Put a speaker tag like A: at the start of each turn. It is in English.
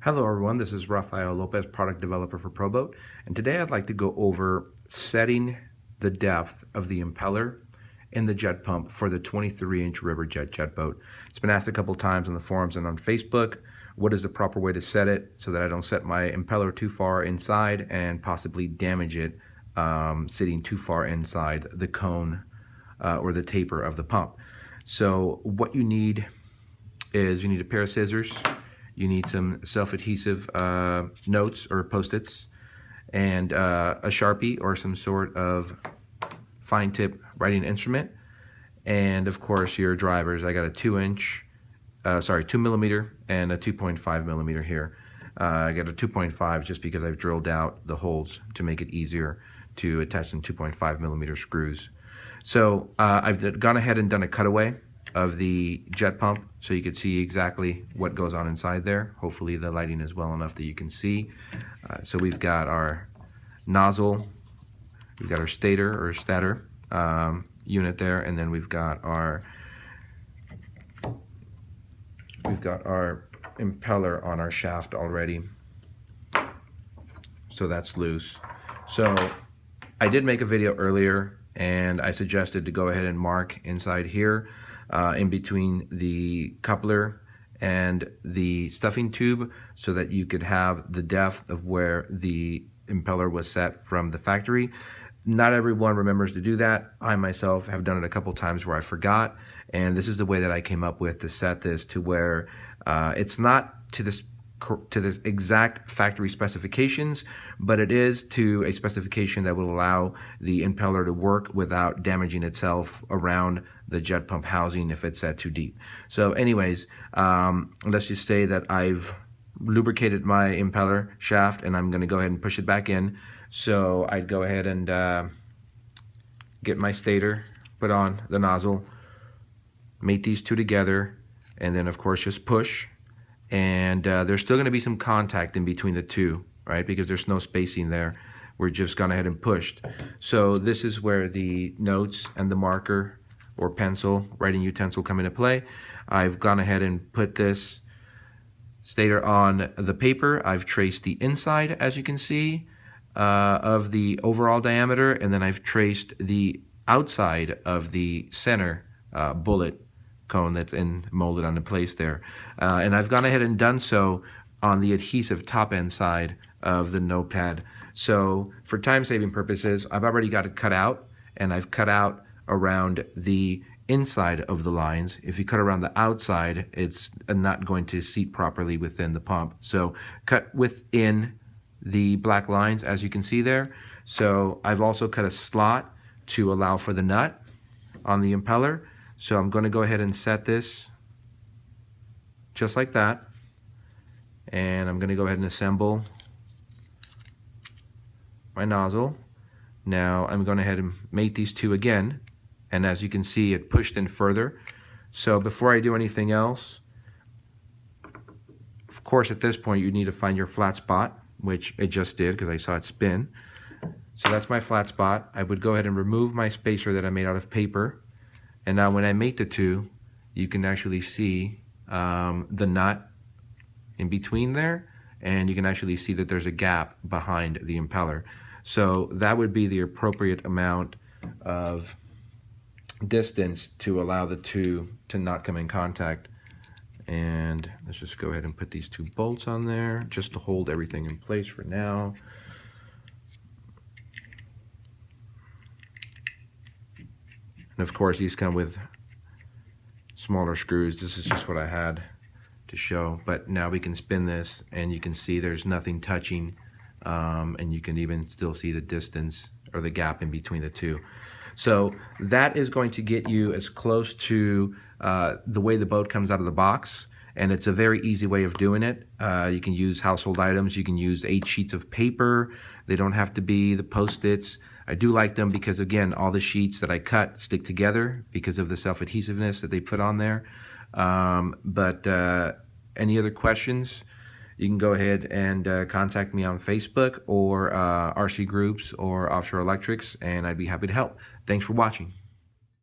A: Hello everyone, this is Rafael Lopez, product developer for ProBoat, and today I'd like to go over setting the depth of the impeller in the jet pump for the 23-inch Riverjet jet boat. It's been asked a couple times on the forums and on Facebook, what is the proper way to set it so that I don't set my impeller too far inside and possibly damage it sitting too far inside the cone or the taper of the pump. So what you need is you need a pair of scissors. You need some self-adhesive notes or Post-its and a Sharpie or some sort of fine tip writing instrument, and of course your drivers. I got a 2 millimeter and a 2.5 millimeter here. I got a 2.5 just because I've drilled out the holes to make it easier to attach some 2.5 millimeter screws. So I've gone ahead and done a cutaway of the jet pump so you could see exactly what goes on inside there. Hopefully the lighting is well enough that you can see. So we've got our nozzle, we've got our stator unit there, and then we've got our impeller on our shaft already. So that's loose. So I did make a video earlier and I suggested to go ahead and mark inside here in between the coupler and the stuffing tube so that you could have the depth of where the impeller was set from the factory. Not everyone remembers to do that. I myself have done it a couple times where I forgot, and this is the way that I came up with to set this to where it's not to this exact factory specifications, but it is to a specification that will allow the impeller to work without damaging itself around the jet pump housing if it's set too deep. So anyways, let's just say that I've lubricated my impeller shaft and I'm going to go ahead and push it back in. So I'd go ahead and get my stator, put on the nozzle, mate these two together, and then of course just push. And there's still going to be some contact in between the two, right? Because there's no spacing there. We're just gone ahead and pushed. So this is where the notes and the marker or pencil, writing utensil, come into play. I've gone ahead and put this stator on the paper. I've traced the inside, as you can see, of the overall diameter, and then I've traced the outside of the center bullet cone that's molded onto place there. And I've gone ahead and done so on the adhesive top end side of the notepad. So for time saving purposes, I've already got it cut out, and I've cut out around the inside of the lines. If you cut around the outside, it's not going to seat properly within the pump. So cut within the black lines, as you can see there. So I've also cut a slot to allow for the nut on the impeller. So I'm going to go ahead and set this just like that, and I'm going to go ahead and assemble my nozzle. Now I'm going to ahead and mate these two again, and as you can see, it pushed in further. So before I do anything else, of course at this point you need to find your flat spot, which it just did because I saw it spin. So that's my flat spot. I would go ahead and remove my spacer that I made out of paper. And now when I mate the two, you can actually see the nut in between there, and you can actually see that there's a gap behind the impeller. So that would be the appropriate amount of distance to allow the two to not come in contact. And let's just go ahead and put these two bolts on there just to hold everything in place for now. And of course, these come with smaller screws. This is just what I had to show. But now we can spin this, and you can see there's nothing touching, and you can even still see the distance or the gap in between the two. So that is going to get you as close to the way the boat comes out of the box. And it's a very easy way of doing it. You can use household items. You can use 8 sheets of paper. They don't have to be the Post-its. I do like them because, again, all the sheets that I cut stick together because of the self-adhesiveness that they put on there. But any other questions, you can go ahead and contact me on Facebook or RC Groups or Offshore Electrics, and I'd be happy to help. Thanks for watching.